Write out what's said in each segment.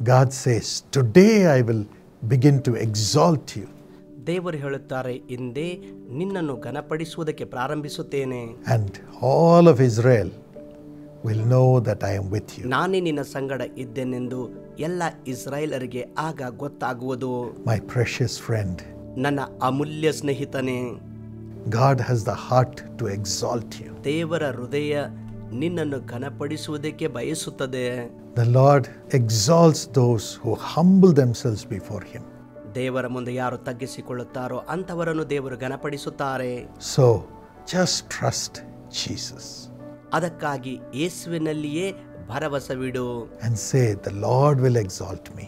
God says, today I will begin to exalt you. ದೇವರು ಹೇಳುತ್ತಾರೆ, ಇಂದೇ ನಿನ್ನನ್ನು ಘನಪಡಿಸುವುದಕ್ಕೆ ಪ್ರಾರಂಭಿಸುತ್ತೇನೆ. And all of Israel will know that I am with you. ನಾನೇ ನಿನ್ನ ಸಂಗಡ ಇದ್ದೇನೆಂದು ಎಲ್ಲ ಇಸ್ರಾಯೇಲರಿಗೆ ಆಗ ಗೊತ್ತಾಗುವುದು. My precious friend, ನನ್ನ ಅಮೂಲ್ಯ ಸ್ನೇಹಿತನೇ, God has the heart to exalt you. ದೇವರ ಹೃದಯ ನಿನ್ನನ್ನು ಘನಪಡಿಸುವುದಕ್ಕೆ ಬಯಸುತ್ತದೆ. The Lord exalts those who humble themselves before him. ದೇವರ ಮುಂದೆ ಯಾರು ತಗ್ಗಿಸಿಕೊಳ್ಳುತ್ತಾರೋ ಅಂಥವರನ್ನು ದೇವರು ಘನಪಡಿಸುತ್ತಾರೆ. So just trust Jesus. ಅದಕ್ಕಾಗಿ ಯೇಸುವಿನಲ್ಲಿಯೇ ಭರವಸವಿಡು And say, the Lord will exalt me.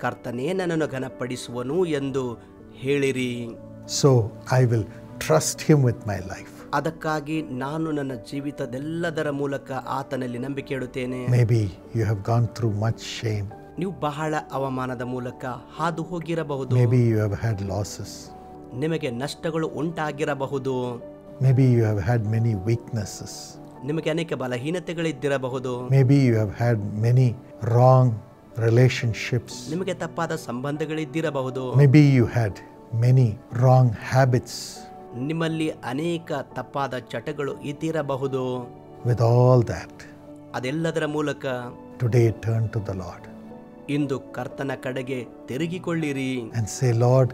ಕರ್ತನೇ ನನ್ನನ್ನು ಘನಪಡಿಸುವನು ಎಂದು ಹೇಳಿರಿ. So I will trust him with my life. ಅದಕ್ಕಾಗಿ ನಾನು ನನ್ನ ಜೀವಿತದೆಲ್ಲದರ ಮೂಲಕ ಆತನಲ್ಲಿ ನಂಬಿಕೆ ಇಡುತ್ತೇನೆ. Maybe you have gone through much shame. ನೀವು ಬಹಳ ಅವಮಾನದ ಮೂಲಕ ಹಾದು ಹೋಗಿರಬಹುದು. Maybe you have had losses. ನಿಮಗೆ ನಷ್ಟಗಳು ಉಂಟಾಗಿರಬಹುದು. Maybe you have had many weaknesses. ನಿಮಗೆ ಅನೇಕ ಬಲಹೀನತೆಗಳಿದ್ದಿರಬಹುದು. Maybe you have had many wrong relationships. ನಿಮಗೆ ತಪ್ಪಾದ ಸಂಬಂಧಗಳಿದ್ದಿರಬಹುದು. Maybe you had many wrong habits. ನಿಮ್ಮಲ್ಲಿ ಅನೇಕ ತಪ್ಪಾದ ಚಟಗಳು ಇದ್ದಿರಬಹುದು. With all that, ಅದೆಲ್ಲದರ ಮೂಲಕ today turn to the Lord ಇಂದು ಕರ್ತನ ಕಡೆಗೆ ತಿರುಗಿಕೊಳ್ಳಿರಿ. and say, Lord,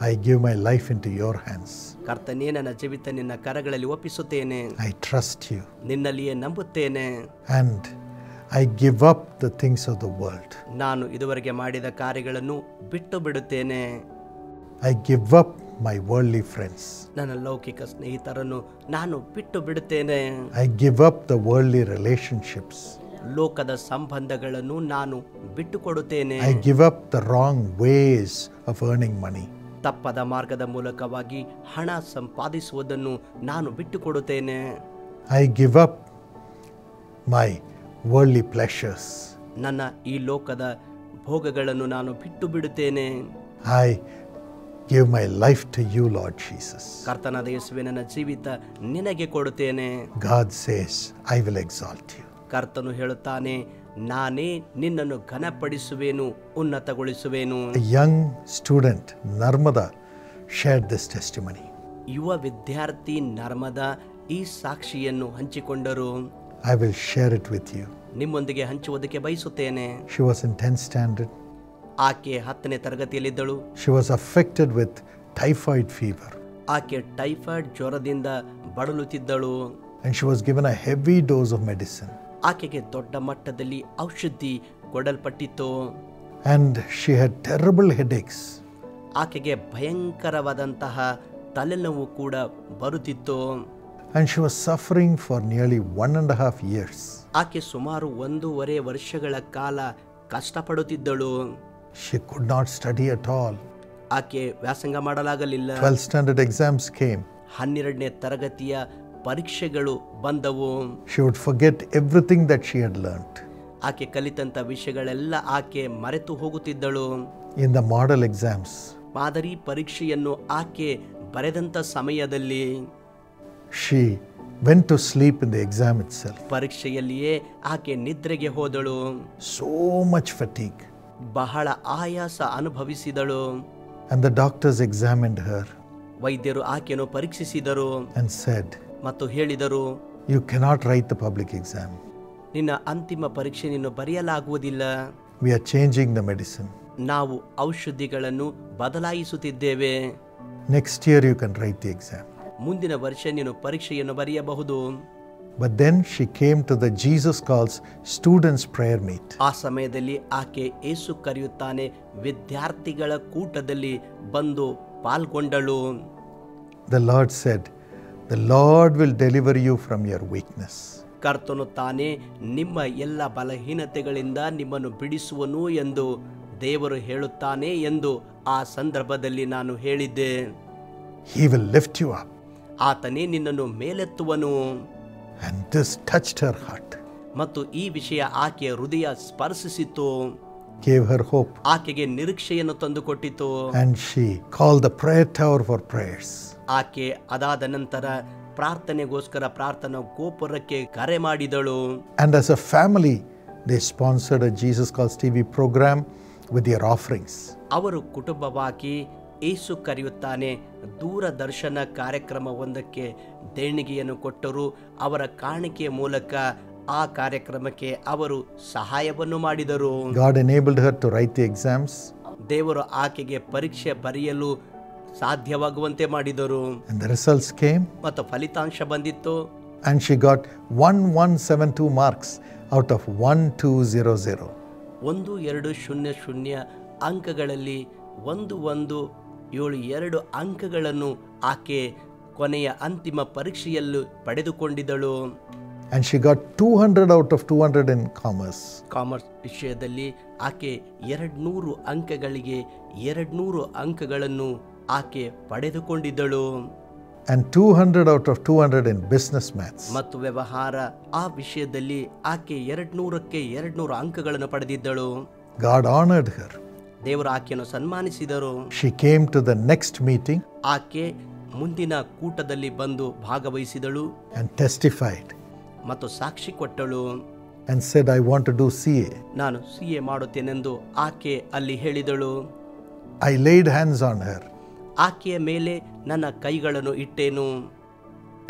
I give my life into your hands. ಕರ್ತನೇ, ನನ್ನ ಜೀವಿತ ನಿನ್ನ ಕರಗಳಲ್ಲಿ ಒಪ್ಪಿಸುತ್ತೇನೆ. I trust you. ನಿನ್ನಲ್ಲಿಯೇ ನಂಬುತ್ತೇನೆ. And I give up the things of the world. ನಾನು ಇದುವರೆಗೆ ಮಾಡಿದ ಕಾರ್ಯಗಳನ್ನು ಬಿಟ್ಟು ಬಿಡುತ್ತೇನೆ. I give up my worldly friends. ನನ್ನ ಲೌಕಿಕ ಸ್ನೇಹಿತರನ್ನು ನಾನು ಬಿಟ್ಟು ಬಿಡುತ್ತೇನೆ. I give up the worldly relationships. ಲೋಕದ ಸಂಬಂಧಗಳನ್ನು ನಾನು ಬಿಟ್ಟು ಕೊಡುತ್ತೇನೆ. I give up the wrong ways of earning money. ತಪ್ಪದ ಮಾರ್ಗದ ಮೂಲಕವಾಗಿ ಹಣ ಸಂಪಾದಿಸುವುದನ್ನು ನಾನು ಬಿಟ್ಟು ಕೊಡುತ್ತೇನೆ. I give up my worldly pleasures. ನನ್ನ ಈ ಲೋಕದ ಭೋಗಗಳನ್ನು ನಾನು ಬಿಟ್ಟು ಬಿಡುತ್ತೇನೆ. I give my life to you, Lord Jesus. ಕರ್ತನಾದ ಯೇಸುವೇ, ನನ್ನ ಜೀವಿತ ನಿನಗೆ ಕೊಡುತ್ತೇನೆ. God says, I will exalt you. ಕರ್ತನು ಹೇಳುತ್ತಾನೆ, ನಾನೇ ನಿನ್ನನ್ನು ಘನಪಡಿಸುವೆನು, ಉನ್ನತಗೊಳಿಸುವೆನು. A young student, Narmada, shared this testimony. ಯುವ ವಿದ್ಯಾರ್ಥಿ ನರ್ಮದಾ ಈ ಸಾಕ್ಷಿಯನ್ನು ಹಂಚಿಕೊಂಡರು. I will share it with you. ನಿಮ್ಮೊಂದಿಗೆ ಹಂಚುವುದಕ್ಕೆ ಬಯಸುತ್ತೇನೆ. She was in 10th standard. ಆಕೆ 10ನೇ ತರಗತಿಯಲ್ಲಿದ್ದಳು. She was affected with typhoid fever. ಆಕೆ ಟೈಫಾಯ್ಡ್ ಜ್ವರದಿಂದ ಬಳಲುತ್ತಿದ್ದಳು. And she was given a heavy dose of medicine. ಆಕೆಗೆ ದೊಡ್ಡ ಮಟ್ಟದಲ್ಲಿ ಔಷಧಿ ಕೊಡಲ್ಪಟ್ಟಿತ್ತು. And she had terrible headaches. ಆಕೆಗೆ ಭಯಂಕರವಾದಂತಹ ತಲೆನೋವು ಕೂಡ ಬರುತ್ತಿತ್ತು. And she was suffering for nearly 1.5 years. ಆಕೆ ಸುಮಾರು 1.5 ವರ್ಷಗಳ ಕಾಲ ಕಷ್ಟಪಡುತ್ತಿದ್ದಳು. She could not study at all. ಆಕೆ ವ್ಯಾಸಂಗ ಮಾಡಲಾಗಲಿಲ್ಲ. 12th standard exams came. 12ನೇ ತರಗತಿಯ ಪರೀಕ್ಷೆಗಳು ಬಂದವು. She would forget everything that she had learnt. ಆಕೆ ಕಲಿತಂತ ವಿಷಯಗಳೆಲ್ಲ ಆಕೆ ಮರೆತು ಹೋಗುತ್ತಿದ್ದಳು. In the model exams, ಮಾದರಿ ಪರೀಕ್ಷೆಯನ್ನು ಆಕೆ ಬರೆದಂತ ಸಮಯದಲ್ಲಿ she went to sleep in the exam itself. ಪರೀಕ್ಷೆಯಲ್ಲಿಯೇ ಆಕೆ ನಿದ್ರೆಗೆ ಹೋದಳು. So much fatigue. ಬಹಳ ಆಯಾಸ ಅನುಭವಿಸಿದಳು. And the doctors examined her ವೈದ್ಯರು ಆಕೆಯನ್ನು ಪರೀಕ್ಷಿಸಿದರು and said, ಮತ್ತು ಹೇಳಿದರು, you cannot write the public exam. ನಿನ್ನ ಅಂತಿಮ ಪರೀಕ್ಷೆ ನೀನು ಬರೆಯಲಾಗುವುದಿಲ್ಲ. We are changing the medicine. ನಾವು ಔಷಧಿಗಳನ್ನು ಬದಲಾಯಿಸುತ್ತಿದ್ದೇವೆ. Next year you can write the exam. ಮುಂದಿನ ವರ್ಷ ನೀನು ಪರೀಕ್ಷೆಯನ್ನು ಬರೆಯಬಹುದು. But then she came to the Jesus Calls Students Prayer Meet. ಆ ಸಮಯದಲ್ಲಿ ಆಕೆ ಯೇಸು ಕರೆಯುತ್ತಾನೆ ವಿದ್ಯಾರ್ಥಿಗಳ ಕೂಟದಲ್ಲಿ ಬಂದು ಪಾಲ್ಗೊಂಡಳು. The Lord said, the Lord will deliver you from your weakness. ಕರ್ತನು ತಾನೇ ನಿಮ್ಮ ಎಲ್ಲ ಬಲಹೀನತೆಗಳಿಂದ ನಿಮ್ಮನ್ನು ಬಿಡಿಸುವನು ಎಂದು ದೇವರು ಹೇಳುತ್ತಾನೆ ಎಂದು ಆ ಸಂದರ್ಭದಲ್ಲಿ ನಾನು ಹೇಳಿದ್ದೆ. He will lift you up. ಆತನೇ ನಿನ್ನನ್ನು ಮೇಲೆತ್ತುವನು. And this touched her heart. ಮತ್ತು ಈ ವಿಷಯ ಆಕೆಯ ಹೃದಯ ಸ್ಪರ್ಶಿಸಿತು. Gave her hope. ಆಕೆಗೆ ನಿರೀಕ್ಷೆಯನ್ನು ತಂದುಕೊಟ್ಟಿತು. And she called the prayer tower for prayers. ಆಕೆ ಅದಾದ ನಂತರ ಪ್ರಾರ್ಥನೆಗೋಸ್ಕರ ಪ್ರಾರ್ಥನಾ ಗೋಪುರಕ್ಕೆ ಕರೆ ಮಾಡಿದಳು. And as a family, they sponsored a Jesus Calls TV program with their offerings. ಅವರು ಕುಟುಂಬವಾಗಿ ಯೇಸು ಕರೆಯುತ್ತಾನೆ ದೂರದರ್ಶನ ಕಾರ್ಯಕ್ರಮವೊಂದಕ್ಕೆ ದೇಣಿಗೆಯನ್ನು ಕೊಟ್ಟರು. ಅವರ ಕಾಣಿಕೆಯ ಮೂಲಕ ಆ ಕಾರ್ಯಕ್ರಮಕ್ಕೆ ಅವರು ಸಹಾಯವನ್ನು ಮಾಡಿದರು. God enabled her to write the exams. ದೇವರು ಆಕೆಗೆ ಪರೀಕ್ಷೆ ಬರೆಯಲು ಸಾಧ್ಯವಾಗುವಂತೆ ಮಾಡಿದರು. And the results came. ಮತ್ತು ಫಲಿತಾಂಶ ಬಂದಿತ್ತು. And she got 1172 marks out of 1200. 1200 ಅಂಕಗಳಲ್ಲಿ 1172 ಅಂಕಗಳನ್ನು ಆಕೆ ಕೊನೆಯ ಅಂತಿಮ ಪರೀಕ್ಷೆಯಲ್ಲೂ ಪಡೆದುಕೊಂಡಿದ್ದಳು. And she got 200 out of 200 in commerce. Commerce ವಿಷಯದಲ್ಲಿ ಆಕೆ 200 ಅಂಕಗಳಿಗೆ 200 ಅಂಕಗಳನ್ನು ಆಕೆ ಪಡೆದುಕೊಂಡಿದ್ದಳು. And 200 out of 200 in business maths. ಮತ್ತು ವ್ಯವಹಾರ ಆ ವಿಷಯದಲ್ಲಿ ಆಕೆ 200ಕ್ಕೆ 200 ಅಂಕಗಳನ್ನು ಪಡೆದಿದ್ದಳು. God honored her. ದೇವರು ಆಕೆಯನ್ನು ಸನ್ಮಾನಿಸಿದರು. She came to the next meeting ಆಕೆ ಮುಂದಿನ ಕೂಟದಲ್ಲಿ ಬಂದು ಭಾಗವಹಿಸಿದಳು and testified ಮತ್ತು ಸಾಕ್ಷಿ ಕೊಟ್ಟಳು. and said, I want to do CA. ನಾನು CA ಮಾಡುತ್ತೇನೆಂದು ಆಕೆ ಅಲ್ಲಿ ಹೇಳಿದಳು. I laid hands on her. ಆಕೆಯ ಮೇಲೆ ನನ್ನ ಕೈಗಳನ್ನು ಇಟ್ಟೇನು.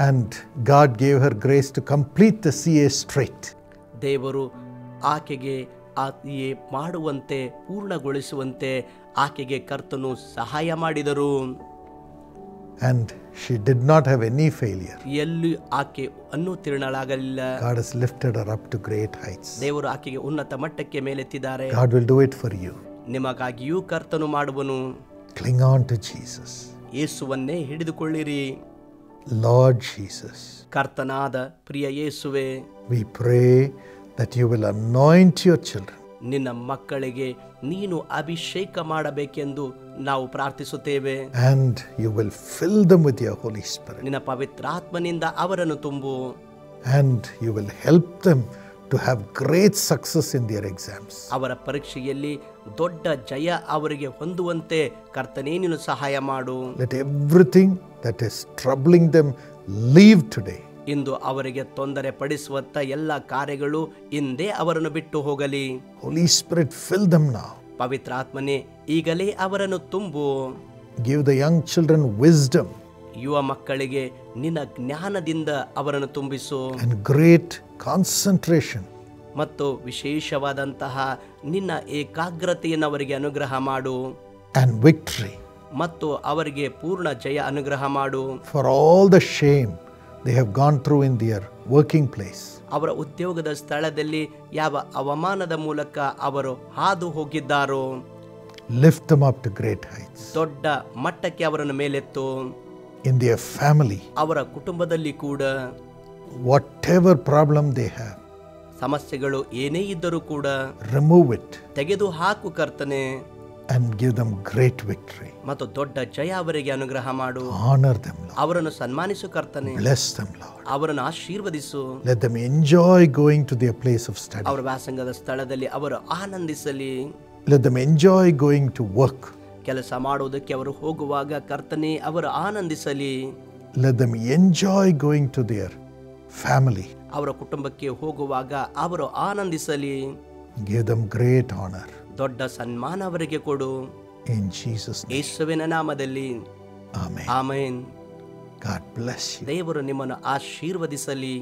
And God gave her grace to complete the CA straight. ದೇವರು ಆಕೆಗೆ ಆ CA ಮಾಡುವಂತೆ ಪೂರ್ಣಗೊಳಿಸುವಂತೆ ಆಕೆಗೆ ಕರ್ತನು ಸಹಾಯ ಮಾಡಿದರು. And she did not have any failure. ಎಲ್ಲಿ ಆಕೆ ಅನುತ್ತೀರ್ಣಳಾಗಲಿಲ್ಲ. God has lifted her up to great heights. ದೇವರು ಆಕೆಗೆ ಉನ್ನತ ಮಟ್ಟಕ್ಕೆ ಮೇಲೆತ್ತಿದ್ದಾರೆ. God will do it for you. ನಿಮಗಾಗಿಯೂ ಕರ್ತನು ಮಾಡುವನು. Cling on to Jesus. ಯೇಸುವನ್ನೇ ಹಿಡಿದುಕೊಳ್ಳಿರಿ. Lord Jesus, ಕರ್ತನಾದ ಪ್ರಿಯ ಯೇಸುವೆ, we pray that you will anoint your children. ನಿನ್ನ ಮಕ್ಕಳಿಗೆ ನೀನು ಅಭಿಷೇಕ ಮಾಡಬೇಕೆಂದು ನಾವು ಪ್ರಾರ್ಥಿಸುತ್ತೇವೆ. And you will fill them with your Holy Spirit. ನಿನ್ನ ಪವಿತ್ರಾತ್ಮನಿಂದ ಅವರನ್ನು ತುಂಬು. And you will help them to have great success in their exams. ಅವರ ಪರೀಕ್ಷೆಯಲ್ಲಿ ದೊಡ್ಡ ಜಯ ಅವರಿಗೆ ಹೊಂದುವಂತೆ ಕರ್ತನೇ ನೀನು ಸಹಾಯ ಮಾಡು. Let everything that is troubling them leave today. ಇಂದು ಅವರಿಗೆ ತೊಂದರೆ ಪಡಿಸುವಂತ ಎಲ್ಲ ಕಾರ್ಯಗಳು ಇಂದೇ ಅವರನ್ನು ಬಿಟ್ಟು ಹೋಗಲಿ. Holy Spirit, fill them now. ಪವಿತ್ರಾತ್ಮನೇ ಈಗಲೇ ಅವರನ್ನು ತುಂಬು. Give the young children wisdom ಯುವ ಮಕ್ಕಳಿಗೆ ನಿನ್ನ ಜ್ಞಾನದಿಂದ ಅವರನ್ನು ತುಂಬಿಸು. and great concentration. ಮತ್ತು ವಿಶೇಷವಾದಂತಹ ನಿನ್ನ ಏಕಾಗ್ರತೆಯನ್ನು ಅವರಿಗೆ ಅನುಗ್ರಹ ಮಾಡು. And victory. ಮತ್ತು ಅವರಿಗೆ ಪೂರ್ಣ ಜಯ ಅನುಗ್ರಹ ಮಾಡು. For all the shame they have gone through in their working place. ಅವರ ಉದ್ಯೋಗದ ಸ್ಥಳದಲ್ಲಿ ಯಾವ ಅವಮಾನದ ಮೂಲಕ ಅವರು ಹಾದು ಹೋಗಿದ್ದಾರೋ Lift them up to great heights. ದೊಡ್ಡ ಮಟ್ಟಕ್ಕೆ ಅವರನ್ನು ಮೇಲೆತ್ತು. In their family, ಅವರ ಕುಟುಂಬದಲ್ಲಿ ಕೂಡ whatever problem they have, ಸಮಸ್ಯೆಗಳು ಏನೇ ಇದ್ದರೂ ಕೂಡ remove it ತೆಗೆದು ಹಾಕು ಕರ್ತನೆ. and give them great victory. ಮತ್ತು ದೊಡ್ಡ ಜಯ ಅವರಿಗೆ ಅನುಗ್ರಹ ಮಾಡು. Honor them, Lord. ಅವರನ್ನು ಸನ್ಮಾನಿಸು ಕರ್ತನೆ. Bless them, Lord. ಅವರನ್ನು ಆಶೀರ್ವದಿಸು. Let them enjoy going to their place of study. ಅವರ ವ್ಯಾಸಂಗದ ಸ್ಥಳದಲ್ಲಿ ಅವರು ಆನಂದಿಸಲಿ. Let them enjoy going to work. ಕೆಲಸ ಮಾಡುವುದಕ್ಕೆ ಅವರು ಹೋಗುವಾಗ ಕರ್ತನೆ ಅವರು ಆನಂದಿಸಲಿ. Let them enjoy going to their family. ಅವರ ಕುಟುಂಬಕ್ಕೆ ಹೋಗುವಾಗ ಅವರು ಆನಂದಿಸಲಿ. Give them great honor. ದೊಡ್ಡ ಸನ್ಮಾನ ಅವರಿಗೆ ಕೊಡು. In Jesus' name. ಯೇಸುವಿನ ನಾಮದಲ್ಲಿ Amen. Amen. God bless you. ದೇವರು ನಿಮ್ಮನ್ನು ಆಶೀರ್ವದಿಸಲಿ.